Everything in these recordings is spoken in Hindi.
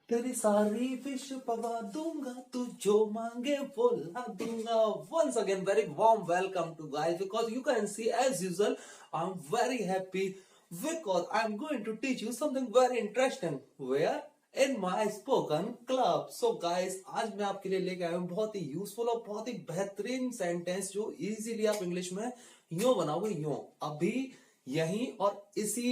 तेरी सारी विश पवा दूंगा, तू जो मांगे वो ला दूंगा. Once again, very warm welcome to guys, because you can see as usual, I'm very happy because I'm going to teach you something very interesting. Where? In my spoken club. So guys, आज मैं आपके लिए लेके आया हूँ बहुत ही यूजफुल और बहुत ही बेहतरीन सेंटेंस जो इजीली आप इंग्लिश में यूं बनाओगे यूं अभी यहीं और इसी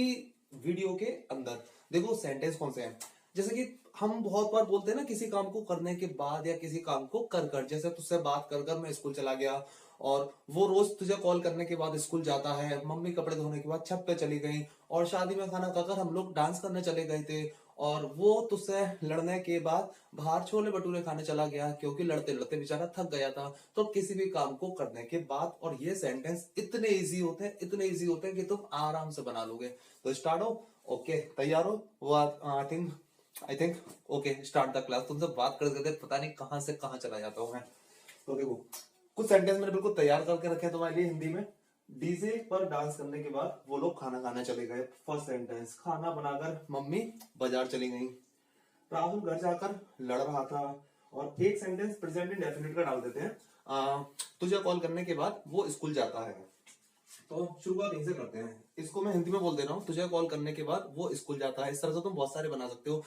वीडियो के अंदर. देखो सेंटेंस कौन से हैं. जैसे कि हम बहुत बार बोलते हैं ना किसी काम को करने के बाद या किसी काम को कर कर. जैसे तुझसे बात कर कर मैं स्कूल चला गया और वो रोज तुझे कॉल करने के बाद स्कूल जाता है. मम्मी कपड़े धोने के बाद छत पे चली गई और शादी में खाना खाकर हम लोग डांस करने चले गए थे. और वो तुझसे लड़ने के बाद बाहर छोले भटूरे खाने चला गया क्योंकि लड़ते लड़ते बेचारा थक गया था. तो किसी भी काम को करने के बाद. और ये सेंटेंस इतने इजी होते हैं, इतने इजी होते हैं कि तुम आराम से बना लोगे. तो स्टार्ट हो. ओके, तैयार हो. वो I think okay, start the class. तुमसे बात करते करते पता नहीं कहां से कहां चला जाता हूं मैं. तो देखो कुछ सेंटेंस मैंने बिल्कुल तैयार करके रखे हैं तुम्हारे लिए हिंदी में. डीजे पर डांस करने के बाद वो लोग खाना खाने चले गए. फर्स्ट सेंटेंस, खाना बनाकर मम्मी बाजार चली गई. राहुल घर जाकर लड़ रहा था. और एक सेंटेंस प्रेजेंट इंडेफिनिट का डाल देते हैं. तुझे कॉल करने के बाद वो स्कूल जाता है. तो शुरुआत यहीं से करते हैं. इसको मैं हिंदी में बोल दे रहा हूँ. तुझे कॉल करने के बाद वो स्कूल जाता है. इस तरह से तुम बहुत सारे बना सकते हो.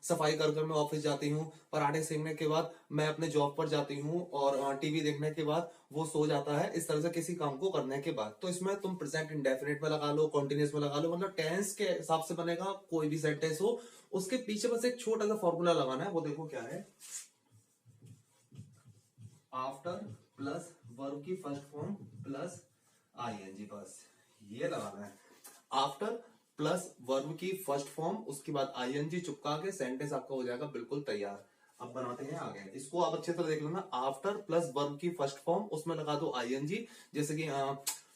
सफाई कर कर मैं ऑफिस जाती हूँ. पराठे सेकने के बाद मैं अपने जॉब पर जाती हूँ. और टीवी देखने के बाद वो सो जाता है. इस तरह से किसी काम को करने के बाद. तो इसमें तुम प्रेजेंट इंडेफिनिट में लगा लो, कॉन्टिन्यूस में लगा लो, मतलब टेंस के हिसाब से बनेगा. कोई भी सेंटेंस हो उसके पीछे बस एक छोटा सा फॉर्मूला लगाना है. वो देखो क्या है. आफ्टर प्लस वर्ब की फर्स्ट फॉर्म प्लस आईएनजी. बस ये लगाना है. आफ्टर प्लस वर्ब की फर्स्ट फॉर्म, उसके बाद आईएनजी चिपका के सेंटेंस आपका हो जाएगा बिल्कुल तैयार. अब बनाते हैं आगे. इसको आप अच्छे तरह देख लेना. आफ्टर प्लस वर्ब की फर्स्ट फॉर्म, उसमें लगा दो आईएनजी. जैसे कि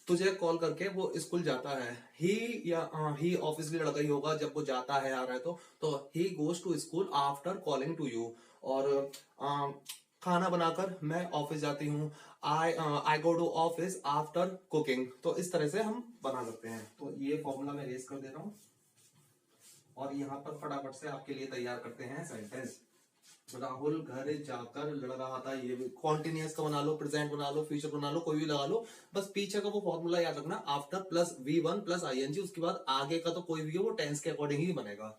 तुझे कॉल करके वो स्कूल जाता है. ही या ही ऑफिसली लड़का ही होगा जब वो जाता है आ रहा है. तो he goes to school after calling to you. और खाना बनाकर मैं ऑफिस जाती हूँ. I go to office after cooking. तो इस तरह से हम बना सकते हैं. तो ये फॉर्मूला मैं रेज कर दे रहा हूं और यहाँ पर फटाफट से आपके लिए तैयार करते हैं सेंटेंस. राहुल घर जाकर लड़ रहा था. ये भी कॉन्टिन्यूस का बना लो, प्रेजेंट बना लो, फ्यूचर बना लो, कोई भी लगा लो. बस पीछे का वो फॉर्मूला याद रखना. After plus V1 plus ING. उसके बाद आगे का तो कोई भी हो वो टेंस के अकॉर्डिंग ही बनेगा.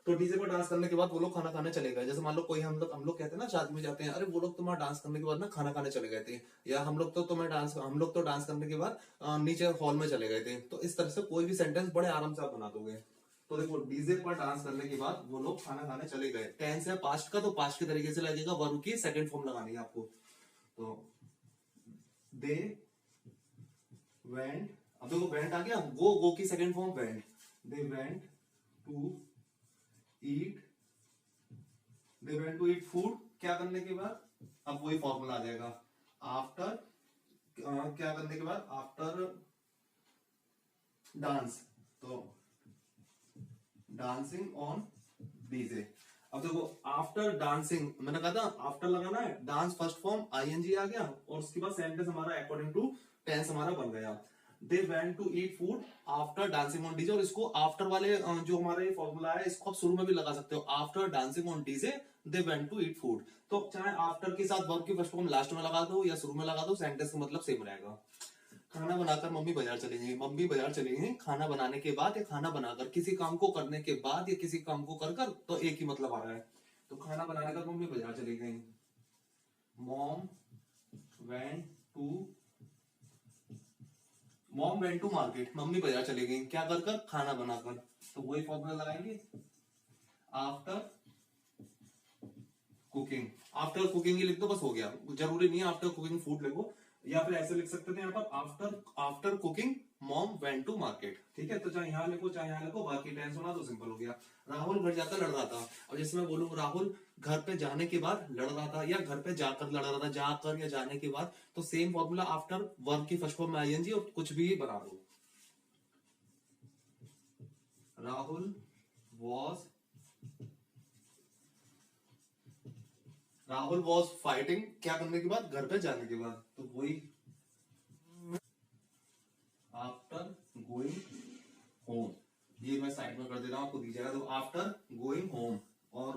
तो डीजे पर डांस करने के बाद वो लोग खाना खाने चले गए. जैसे मान लो कोई हम लोग कहते हैं ना शादी में जाते हैं, अरे वो लोग तुम्हारा डांस करने के बाद ना खाना खाने चले गए थे. या हम लोग तो डांस करने के बाद नीचे हॉल में चले गए थे. तो इस तरह से कोई भी सेंटेंस बड़े आराम से आप बना दोगे. तो देखो डीजे पर डांस करने के बाद वो लोग खाना खाने चले गए. टेंस है पास्ट का, तो पास्ट के तरीके से लगेगा. वर्ब की सेकंड फॉर्म लगानी है आपको. तो दे वेंट. अब देखो वेंट आ गया. गो की second form went. They went to eat. They went to eat food. क्या करने के बाद. अब वही फॉर्मूला आ जाएगा. आफ्टर क्या करने के बाद. After dance. तो डांसिंग ऑन डीजे. अब देखो आफ्टर डांसिंग मैंने कहा था आफ्टर लगाना है. डांस फर्स्ट फॉर्म आईएनजी आ गया और उसके बाद सेंटेंस हमारा अकॉर्डिंग टू टेंस हमारा बन गया. They went to eat food after dancing on DJ. और इसको आफ्टर वाले जो हमारा ये फॉर्मूला है इसको आप शुरू में भी लगा सकते हो. After dancing on DJ they went to eat food. तो चाहे आफ्टर के साथ वर्ब की फर्स्ट फॉर्म लास्ट में लगा दो या शुरू में लगा दो, सेंटेंस का मतलब सेम रहेगा. खाना बनाकर मम्मी बाजार चली गई. मम्मी बाजार चली गई खाना बनाने के बाद या खाना बनाकर. किसी काम को करने के बाद या किसी काम को कर कर, तो एक ही मतलब आ रहा है. तो खाना बनाने का मम्मी बाजार चली गई. Mom went to mom went to market. Mummy बाजार चली गई क्या कर कर, खाना बनाकर. तो वही फॉर्मूला लगाएंगे. After cooking. आफ्टर कुकिंग ही लिख दो बस हो गया. जरूरी नहीं है आफ्टर कुकिंग फूड लिखो. या फिर ऐसे लिख सकते थे यहाँ पर after after cooking mom went to market. ठीक है. तो चाहे यहाँ लिखो चाहे यहाँ लिखो, बाकी टेंस होना तो सिंपल हो गया. राहुल घर जाकर लड़ रहा था. अब जैसे मैं बोलूँ राहुल घर पे जाने के बाद लड़ रहा था या घर पे जाकर लड़ रहा था. जाकर या जाने के बाद. तो सेम फॉर्मूला आफ्टर वर्ब की फर्स्ट फॉर्म में आईएनजी और कुछ भी बना दो. Rahul was Rahul was fighting. क्या करने के बाद, घर पे जाने के बाद. तो वही आफ्टर गोइंग होम. ये मैं साइड में कर दे रहा हूं, आपको दिख जाएगा. तो आफ्टर गोइंग होम. और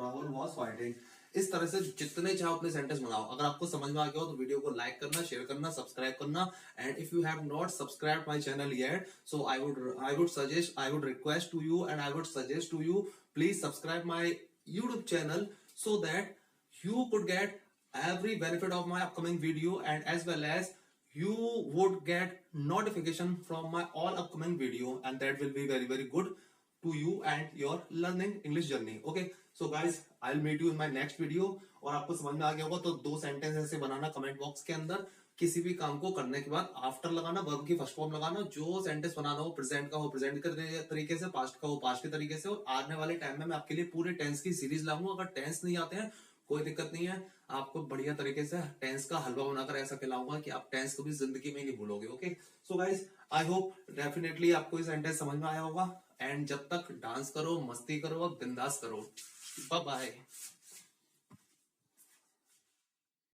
वॉज फाइटिंग। इस तरह से जितने चाहो अपने सेंटेंस बनाओ। अगर आपको समझ में आ गया हो तो वीडियो को लाइक करना, शेयर करना, सब्सक्राइब करना। And if you have not subscribe my channel yet, so I would request to you and I would suggest to you, please subscribe my YouTube channel so that you could get every benefit of my upcoming video, and as well as you would get notification from my all upcoming video, and that will be very very good to you and your learning English journey. Okay, so guys, I'll meet you in my next video. और आपको समझ में आ गया होगा तो 2 सेंटेंस ऐसे बनाना कमेंट बॉक्स के अंदर। किसी भी काम को करने के बाद आफ्टर लगाना, वर्ब की फर्स्ट फॉर्म लगाना, जो सेंटेंस बनाना हो प्रेजेंट का हो प्रेजेंट के तरीके से, पास्ट का हो पास्ट के तरीके से। और आने वाले टाइम में मैं आपके लिए पूरे टेंस की सीरीज लाऊंगा। अगर टेंस नहीं आते हैं कोई दिक्कत नहीं है, आपको बढ़िया तरीके से टेंस का हलवा बनाकर ऐसा खिलाऊंगा कि आप टेंस कभी जिंदगी में नहीं भूलोगे। Okay, so guys, I hope definitely आपको ये सेंटेंस समझ में आया होगा। एंड जब तक डांस करो, मस्ती करो और बिंदास करो। Bye bye.